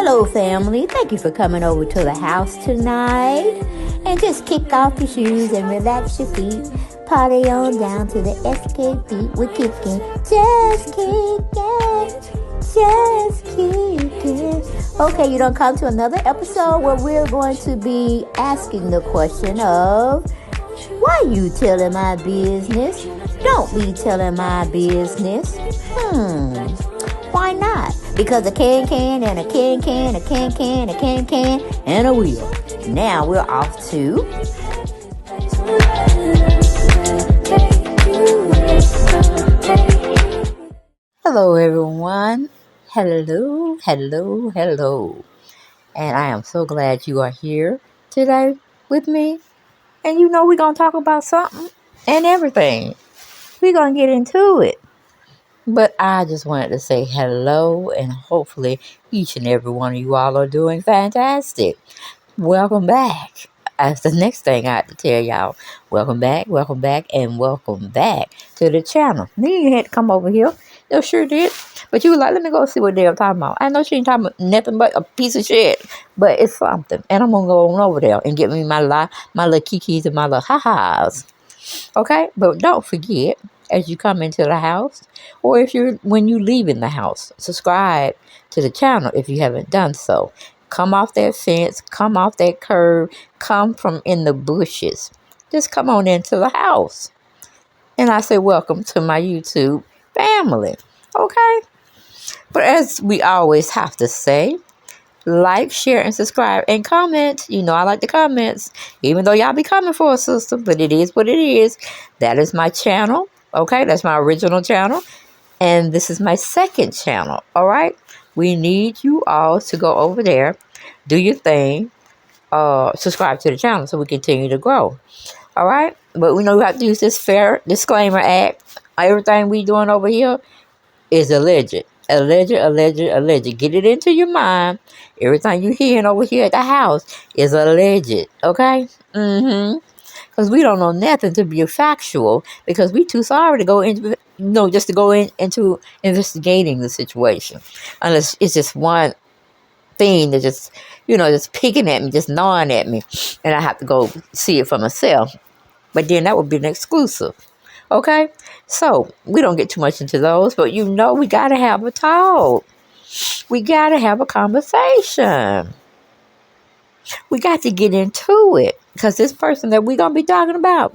Hello, family. Thank you for coming over to the house tonight. And just kick off your shoes and relax your feet. Party on down to the SK beat. We're kicking. Just kicking. Just kicking. Okay, you don't come to another episode where we're going to be asking the question of, why you telling my business? Don't be telling my business. Why not? Because a can and a can, a can, and a wheel. Now we're off to... Hello, everyone. Hello. And I am so glad you are here today with me. And you know we're going to talk about something and everything. We're going to get into it. But I just wanted to say hello, and hopefully each and every one of you all are doing fantastic. Welcome back. That's the next thing I have to tell y'all. Welcome back, and welcome back to the channel. Then you had to come over here. No, sure did. But you were like, let me go see what they're talking about. I know she ain't talking about nothing but a piece of shit. But it's something. And I'm going to go on over there and get me my little kikis and my little ha-has. Okay? But don't forget, as you come into the house, or when you leave in the house, subscribe to the channel if you haven't done so. Come off that fence, come off that curb, come from in the bushes. Just come on into the house. And I say welcome to my YouTube family. Okay? But as we always have to say, like, share, and subscribe, and comment. You know I like the comments, even though y'all be coming for a sister, but it is what it is. That is my channel. Okay, that's my original channel. And this is my second channel. All right. We need you all to go over there, do your thing, subscribe to the channel so we continue to grow. All right. But we know we have to use this fair disclaimer act. Everything we doing over here is alleged. Alleged. Get it into your mind. Everything you hearing over here at the house is alleged. Okay? Because we don't know nothing to be factual, because we too sorry to go into, just to go into investigating the situation. Unless it's just one thing that just picking at me, just gnawing at me, and I have to go see it for myself. But then that would be an exclusive. Okay? So, we don't get too much into those, but we got to have a talk. We got to have a conversation. We got to get into it, because this person that we're going to be talking about,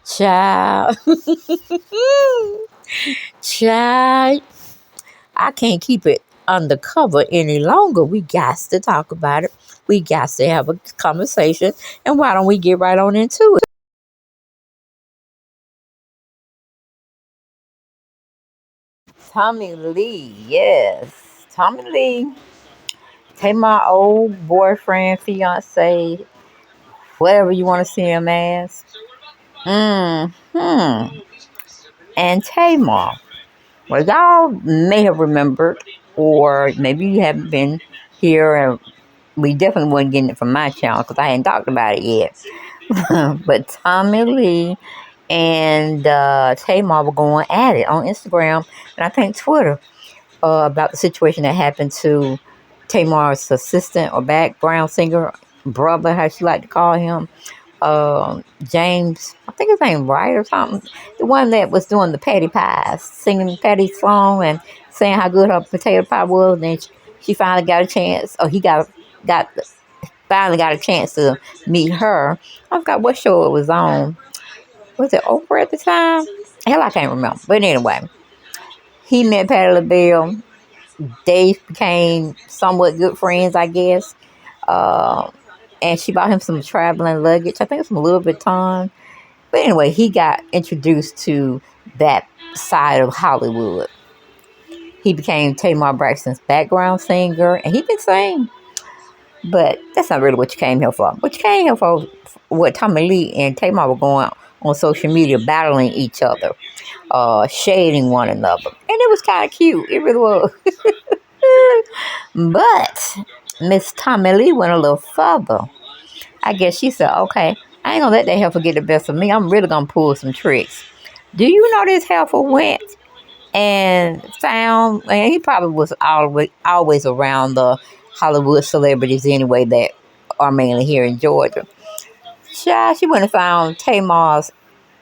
child, I can't keep it undercover any longer. We got to talk about it. We got to have a conversation, and why don't we get right on into it? Tommy Lee, yes. Tommy Lee. Take my old boyfriend, fiance, whatever you want to see him as. And Tamar. Well, y'all may have remembered, or maybe you haven't been here, and we definitely wasn't getting it from my channel because I hadn't talked about it yet. But Tommy Lee and Tamar were going at it on Instagram and I think Twitter about the situation that happened to Tamar's assistant or background singer, brother, how she like to call him, James, I think his name Wright or something, the one that was doing the Patty Pies, singing Patty's song and saying how good her potato pie was. And then she finally got a chance, or he finally got a chance to meet her. I forgot what show it was on. Was it Oprah at the time? Hell, I can't remember. But anyway, he met Patti LaBelle. They became somewhat good friends, I guess. And she bought him some traveling luggage. I think it's some Louis Vuitton. But anyway, he got introduced to that side of Hollywood. He became TamarBraxton's background singer, and he can sing. But that's not really what you came here for. What you came here for, what Tommy Lee and Tamar were going on social media, battling each other, shading one another. And it was kind of cute. It really was. But Miss Tommy Lee went a little further. I guess she said, okay, I ain't going to let that heifer get the best of me. I'm really going to pull some tricks. Do you know this heifer went and found, and he probably was always around the Hollywood celebrities anyway that are mainly here in Georgia. She went and found Tamar's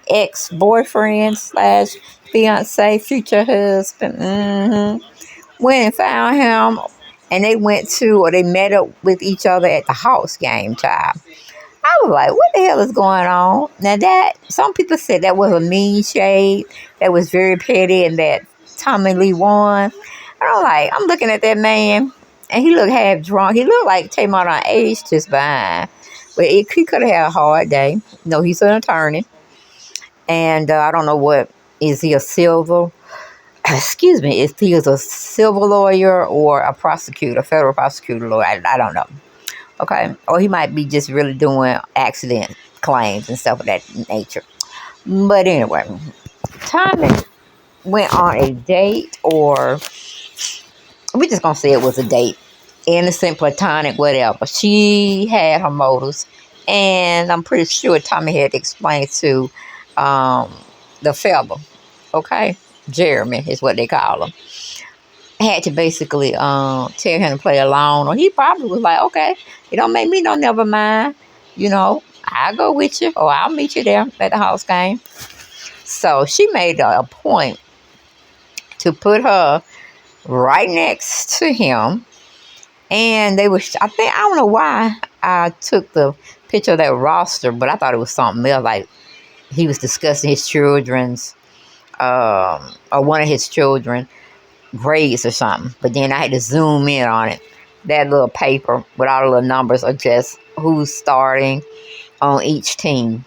ex-boyfriend slash fiance, future husband. Went and found him, and they met up with each other at the Hawks game, child. I was like, what the hell is going on? Now that, some people said that was a mean shade, that was very petty, and that Tommy Lee won. And I'm looking at that man, and he looked half drunk. He looked like Tamar on age just behind. But he could have had a hard day. No, he's an attorney. And I don't know is he a civil? Excuse me, if he is a civil lawyer or a prosecutor, federal prosecutor lawyer, I don't know. Okay, or he might be just really doing accident claims and stuff of that nature. But anyway, Tommy went on a date, or we're just gonna say it was a date, innocent, platonic, whatever. She had her motives, and I'm pretty sure Tommy had explained to the fella, okay, Jeremy is what they call him, had to basically tell him to play along, or he probably was like, okay, it don't make me no never mind, I'll go with you, or I'll meet you there at the house game. So she made a point to put her right next to him, and I don't know why I took the picture of that roster, but I thought it was something else, like he was discussing his children's or one of his children grades or something. But then I had to zoom in on it. That little paper with all the little numbers are just who's starting on each team.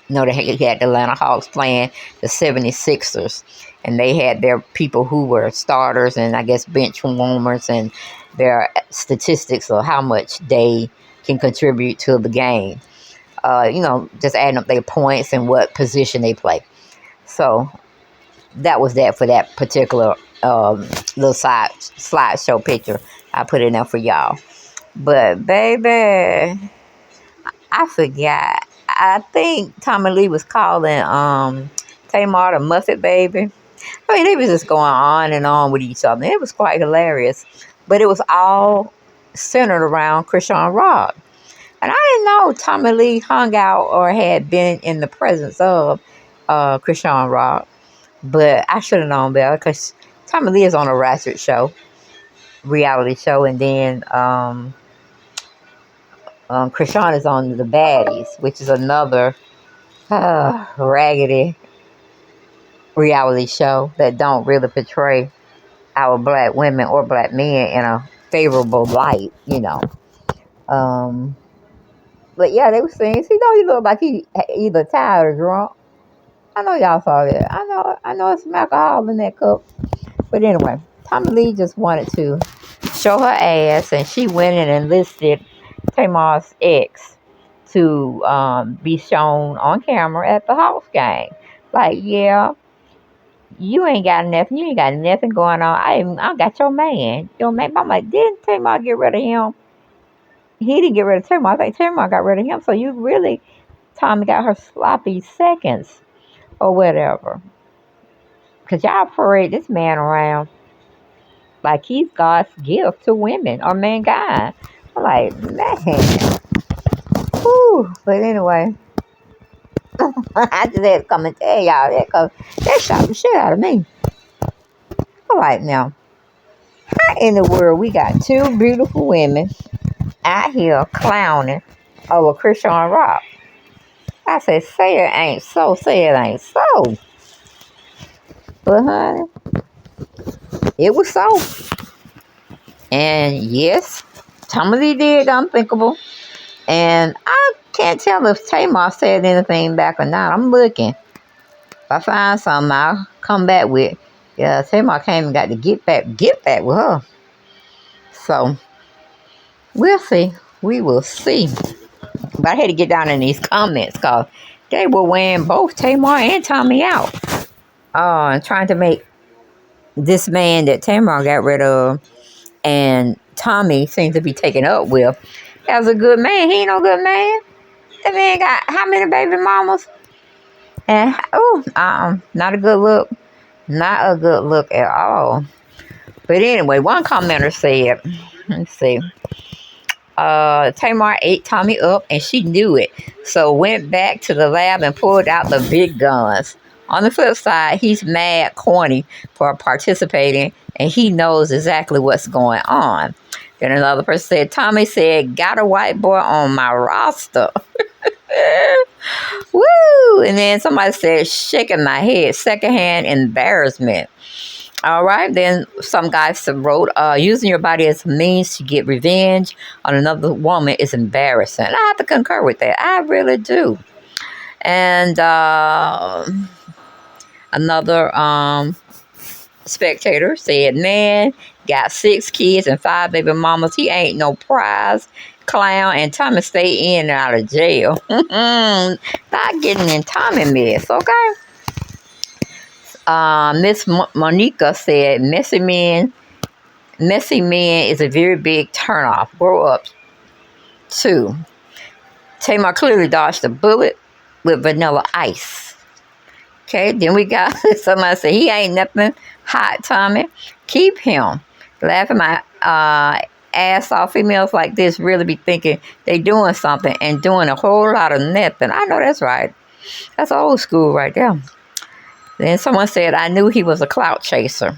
They had the Atlanta Hawks playing the 76ers. And they had their people who were starters and I guess bench warmers and their statistics of how much they can contribute to the game. Just adding up their points and what position they play. So that was that for that particular little slideshow picture. I put in there for y'all. But baby, I forgot. I think Tommy Lee was calling Tamar the Muffet Baby. I mean, they was just going on and on with each other. It was quite hilarious. But it was all centered around ChriseanRock. And I didn't know Tommy Lee hung out or had been in the presence of ChriseanRock. But I should have known better because Tommy Lee is on a ratchet show, reality show. And then Chrisean is on The Baddies, which is another raggedy reality show that don't really portray our black women or black men in a favorable light, But yeah, they were saying, see, don't he look like he either tired or drunk? I know y'all saw that. I know it's some alcohol in that cup. But anyway, Tommy Lee just wanted to show her ass, and she went in and enlisted Tamar's ex to be shown on camera at the Hawks game. Like, yeah, you ain't got nothing. You ain't got nothing going on. I got your man. Your man. I'm like, didn't Tamar get rid of him? He didn't get rid of Tamar. I think Tamar got rid of him. So you really, Tommy got her sloppy seconds or whatever. Because y'all parade this man around like he's God's gift to women or mankind. I'm like, man. Whew. But anyway, I just had to come and tell y'all that because that shot the shit out of me. All right, now, how in the world we got two beautiful women out here clowning over ChriseanRock? I said, say it ain't so. Say it ain't so. But honey, it was so. And yes, Tommy Lee did the unthinkable. And I can't tell if Tamar said anything back or not. I'm looking. If I find something, I'll come back with. Yeah, Tamar came and got to get back with her. So, we'll see. We will see. But I had to get down in these comments because they were weighing both Tamar and Tommy out. Trying to make this man that Tamar got rid of and Tommy seems to be taken up with as a good man. He ain't no good man. That man got how many baby mamas? And not a good look. Not a good look at all. But anyway, one commenter said, let's see, Tamar ate Tommie up and she knew it. So went back to the lab and pulled out the big guns. On the flip side, he's mad corny for participating and he knows exactly what's going on. Then another person said, Tommie said, got a white boy on my roster. Woo! And then somebody said, shaking my head, secondhand embarrassment. All right, then some guy wrote, using your body as a means to get revenge on another woman is embarrassing. I have to concur with that. I really do. And another spectator said, man, got 6 kids and 5 baby mamas. He ain't no prize clown, and Tommie stay in and out of jail. Not getting in Tommie mess, okay? Miss Monica said, messy men is a very big turnoff. Grow up, too. Tamar clearly dodged a bullet with vanilla ice. Okay, then we got somebody said, he ain't nothing hot, Tommie. Keep him. Laughing my ass off. Females like this really be thinking they doing something and doing a whole lot of nothing. I know that's right. That's old school right there. Then someone said, I knew he was a clout chaser.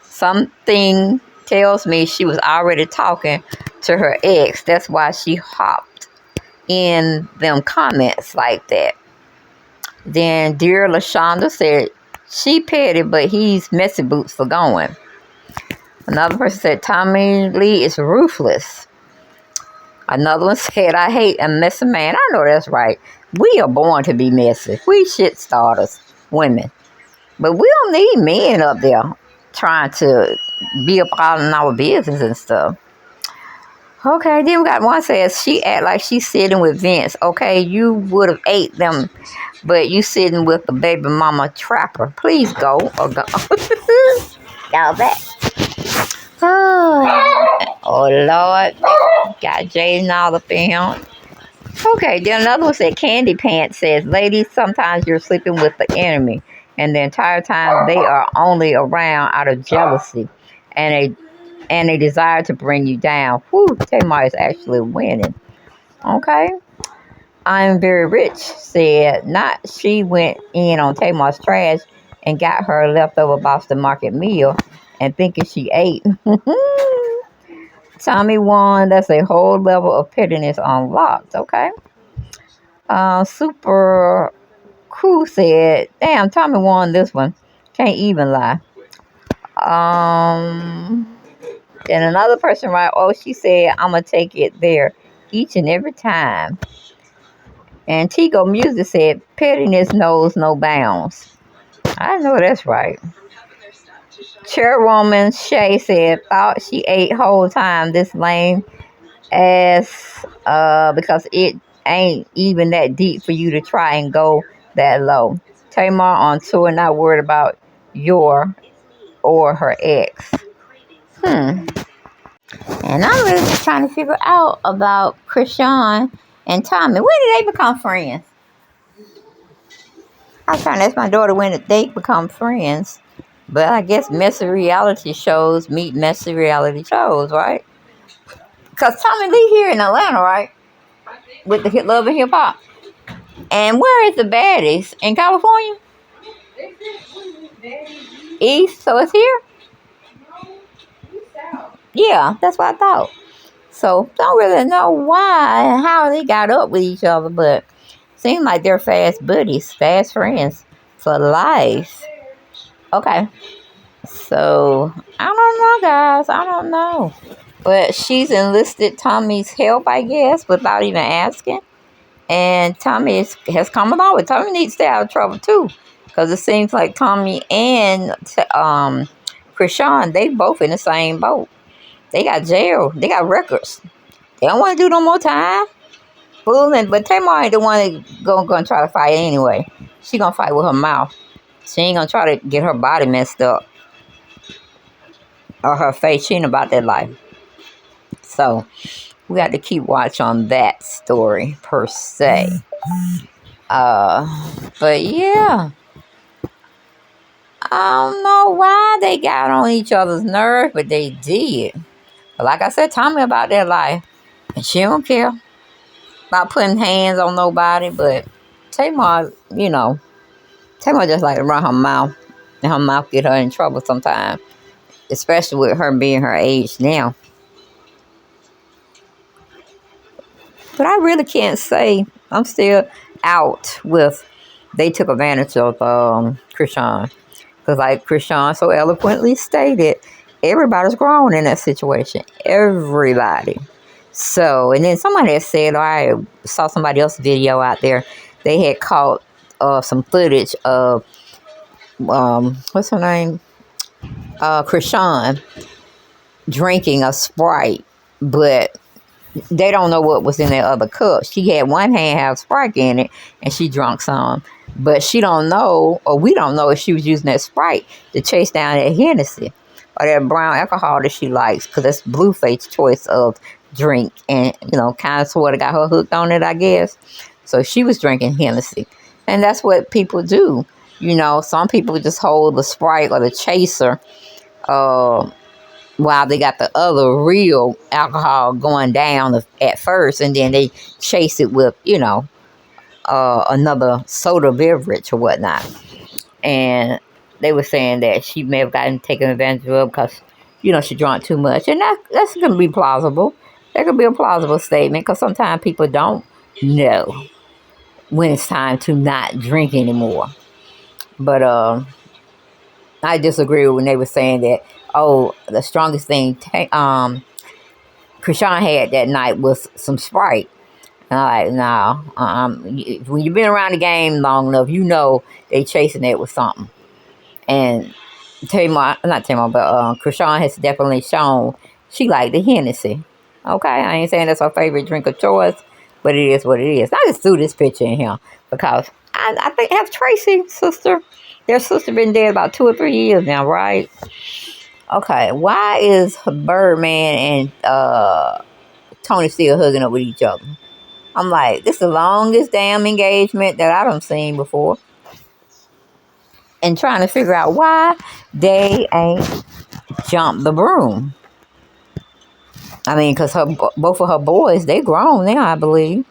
Something tells me she was already talking to her ex. That's why she hopped in them comments like that. Then dear LaShonda said, she petty, but he's messy boots for going. Another person said, Tommie Lee is ruthless. Another one said, I hate a messy man. I know that's right. We are born to be messy. We shit starters, women. But we don't need men up there trying to be up all in our business and stuff. Okay, then we got one says, she act like she's sitting with Vince. Okay, you would have ate them, but you sitting with the baby mama trapper. Please go or go. Go back. Oh, Lord. Got Jaden all up in him. Okay, then another one said, Candy Pants says, ladies, sometimes you're sleeping with the enemy, and the entire time they are only around out of jealousy and a desire to bring you down. Whew, Tamar is actually winning. Okay. I'm very rich said, not she went in on Tamar's trash and got her leftover Boston Market meal and thinking she ate. Tommie won. That's a whole level of pettiness unlocked. Okay. Super Cool said, damn, Tommie won this one. Can't even lie. Then another person write, oh, she said, I'm going to take it there each and every time. And Tigo Music said, pettiness knows no bounds. I know that's right. Chairwoman Shay said, thought she ate whole time this lame ass because it ain't even that deep for you to try and go that low. Tamar on tour, not worried about your or her ex. And I'm really just trying to figure out about Chrisean and Tommie. When did they become friends? I was trying to ask my daughter when did they become friends. But I guess messy reality shows meet messy reality shows, right? Because Tommie Lee here in Atlanta, right? With the Love and Hip Hop. And where is the baddies? In California? East, so it's here? Yeah, that's what I thought. So, don't really know why and how they got up with each other, but seems like they're fast buddies, fast friends for life. Okay. So, I don't know, guys. I don't know. But she's enlisted Tommie's help, I guess, without even asking. And Tommie has come along with. Tommie needs to stay out of trouble, too. Because it seems like Tommie and Chrisean, they both in the same boat. They got jail. They got records. They don't want to do no more time. Fooling. But Tamar ain't the one that's going to try to fight anyway. She going to fight with her mouth. She ain't going to try to get her body messed up. Or her face. She ain't about that life. So, we got to keep watch on that story, per se. But, yeah. I don't know why they got on each other's nerves, but they did. But like I said, Tommy about that life. And she don't care about putting hands on nobody. But Tamar, Tamar just like to run her mouth. And her mouth get her in trouble sometimes. Especially with her being her age now. But I really can't say. I'm still out with they took advantage of Chrisean. Because like Chrisean so eloquently stated, everybody's grown in that situation. Everybody. So, and then somebody had said, I saw somebody else's video out there. They had caught some footage of, what's her name? Chrisean drinking a Sprite. But they don't know what was in that other cup. She had one hand have Sprite in it, and she drunk some. But she don't know, or we don't know if she was using that Sprite to chase down that Hennessy or that brown alcohol that she likes, because that's Blueface's choice of drink, and kind of sort of got her hooked on it, I guess. So she was drinking Hennessy, and that's what people do. Some people just hold the Sprite or the chaser, while they got the other real alcohol going down at first, and then they chase it with another soda beverage or whatnot. And they were saying that she may have gotten taken advantage of because she drank too much, and that's going to be plausible. That could be a plausible statement, because sometimes people don't know when it's time to not drink anymore. But I disagree when they were saying that, the strongest thing Chrisean had that night was some Sprite. And I'm like, no. When you've been around the game long enough, they chasing it with something. And Chrisean has definitely shown she liked the Hennessy. Okay, I ain't saying that's her favorite drink of choice, but it is what it is. I just threw this picture in here because I think have Tracy's sister. Their sister been dead about 2 or 3 years now, right? Okay, why is Birdman and Tony still hugging up with each other? I'm like, this is the longest damn engagement that I done seen before. And trying to figure out why they ain't jumped the broom. I mean, because both of her boys, they grown now, I believe.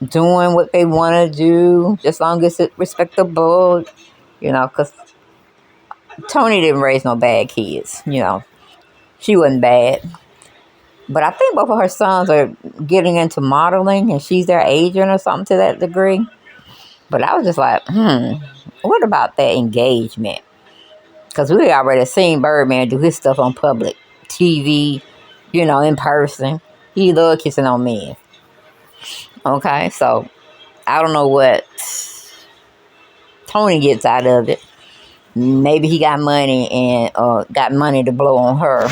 Doing what they want to do, as long as it's respectable. Because Tony didn't raise no bad kids. She wasn't bad. But I think both of her sons are getting into modeling, and she's their agent or something to that degree. But I was just like, what about that engagement? Because we already seen Birdman do his stuff on public TV, in person. He loved kissing on men. Okay, so I don't know what Tony gets out of it. Maybe he got money and got money to blow on her.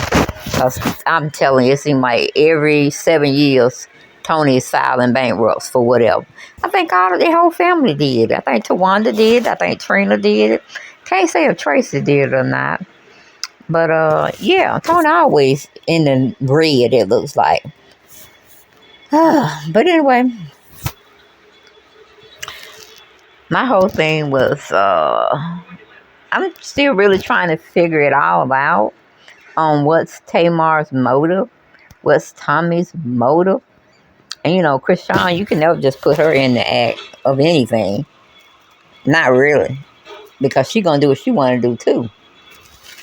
Cause I'm telling you, it seems like every 7 years, Tony is filing bankrupts for whatever. I think all of their whole family did. I think Tawanda did. I think Trina did it. Can't say if Tracy did it or not. But yeah, Tony always in the red, it looks like. But anyway, my whole thing was I'm still really trying to figure it all out on what's Tamar's motive, what's Tommie's motive. And Chrisean, you can never just put her in the act of anything. Not really. Because she's going to do what she want to do too.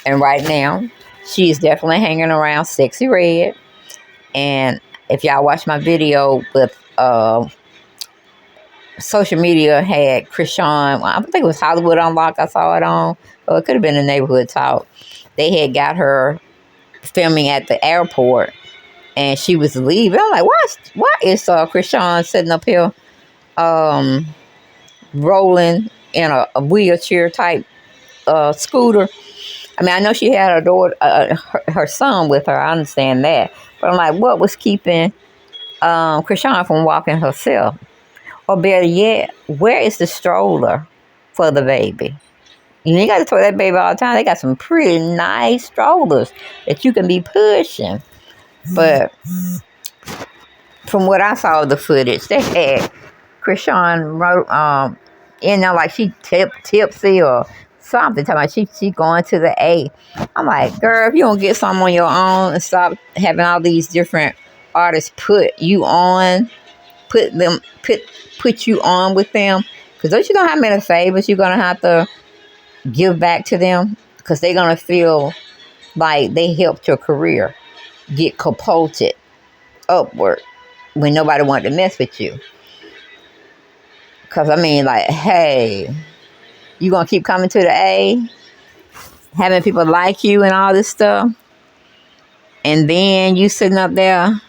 And right now, she's definitely hanging around Sexy Red. And if y'all watch my video with social media had Chrisean, I think it was Hollywood Unlocked I saw it on. Or it could have been the Neighborhood Talk. They had got her filming at the airport. And she was leaving. I'm like, why is Chrisean sitting up here rolling in a wheelchair type scooter? I mean, I know she had her daughter, her son with her. I understand that. But I'm like, what was keeping Chrisean from walking herself? Or better yet, where is the stroller for the baby? You got to toy that baby all the time. They got some pretty nice strollers that you can be pushing. But from what I saw of the footage, they had Chrisean in there like she tipsy or something. Talking about she going to the A. I'm like, girl, if you don't get something on your own and stop having all these different artists put you on, put you on with them, because don't you know how many favors you're gonna have to give back to them? Because they're gonna feel like they helped your career get catapulted upward when nobody wanted to mess with you. Because I mean, like, hey, you gonna keep coming to the A, having people like you and all this stuff, and then you sitting up there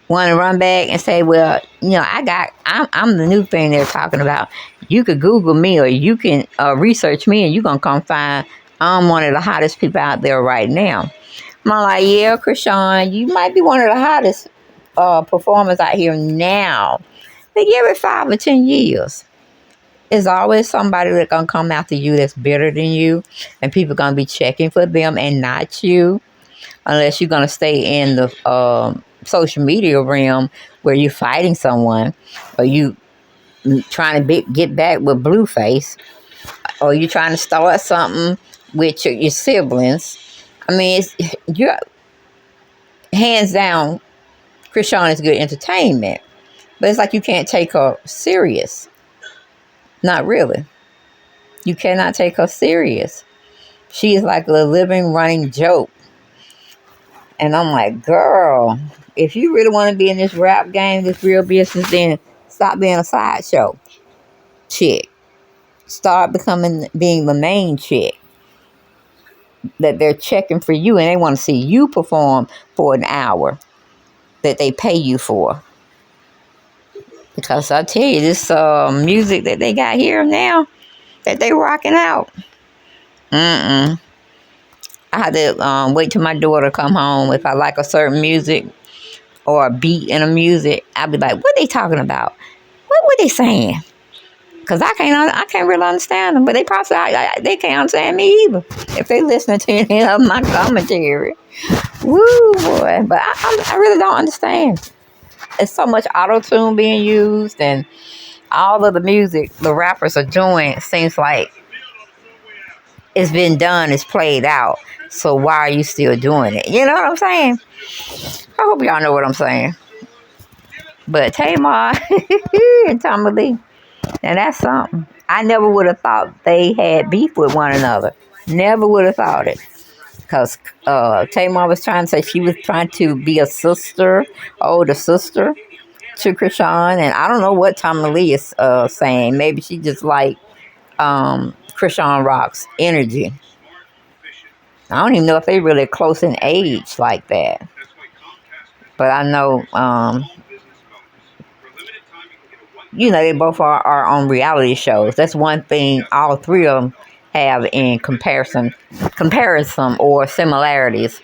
want to run back and say, well, you know, I'm the new thing they're talking about. You could Google me, or you can research me, and you're going to come find I'm one of the hottest people out there right now. I'm like, yeah, Chrisean, you might be one of the hottest performers out here now. But give it 5 or 10 years. There's always somebody that's going to come after you that's better than you, and people going to be checking for them and not you, unless you're going to stay in the social media realm where you're fighting someone, or you trying to get back with Blueface, or you trying to start something with your siblings. I mean, you're hands down, Chrisean is good entertainment, but it's like you can't take her serious. Not really. You cannot take her serious. She is like a living, running joke. And I'm like, girl, if you really want to be in this rap game, this real business, then stop being a sideshow chick. Start being the main chick that they're checking for you, and they want to see you perform for an hour that they pay you for. Because I tell you, this music that they got here now, that they rocking out. I had to wait till my daughter come home. If I like a certain music or a beat in a music, I'll be like, what they talking about? What were they saying? Because I can't really understand them. But they probably they can't understand me either if they listening to any of my commentary. Woo, boy. But I really don't understand. There's so much auto-tune being used, and all of the music the rappers are doing seems like it's been done, it's played out. So why are you still doing it? You know what I'm saying? I hope y'all know what I'm saying. But Tamar and TommieLee, and that's something. I never would have thought they had beef with one another. Never would have thought it. Because Tamar was trying to say she was trying to be a sister, older sister to Chrisean. And I don't know what TommieLee is saying. Maybe she just like ChriseanRock's energy. I don't even know if they really close in age like that. But I know, you know, they both are on reality shows. That's one thing all three of them have in comparison or similarities.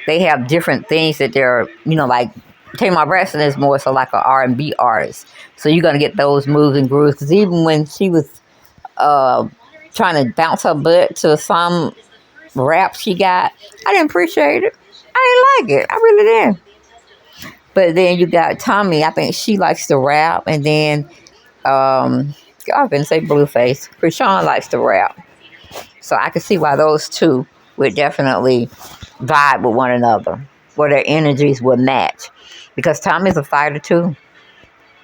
They have different things that they're, you know, like TamarBraxton is more so like an R&B artist. So you're going to get those moves and grooves. Because even when she was trying to bounce her butt to some rap she got, I didn't appreciate it. I didn't like it. I really didn't. But then you got Tommie. I think she likes to rap. And then, I couldn't say Blueface. Chrisean likes to rap. So I can see why those two would definitely vibe with one another, where their energies would match. Because Tommie's a fighter too.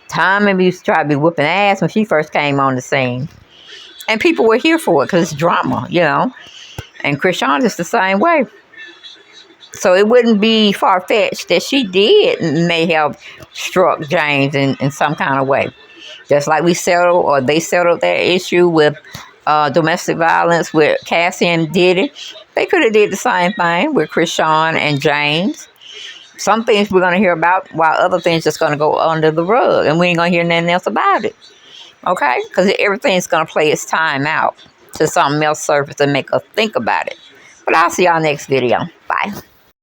Tommie used to try to be whooping ass when she first came on the scene. And people were here for it because it's drama, you know. And Chrisean is the same way. So it wouldn't be far-fetched that she may have struck James in some kind of way. Just like they settled their issue with domestic violence with Cassie and Diddy. They could have did the same thing with Chrisean and James. Some things we're going to hear about, while other things just going to go under the rug. And we ain't going to hear nothing else about it. Okay? Because everything's going to play its time out to something else surface and make us think about it. But I'll see y'all next video. Bye.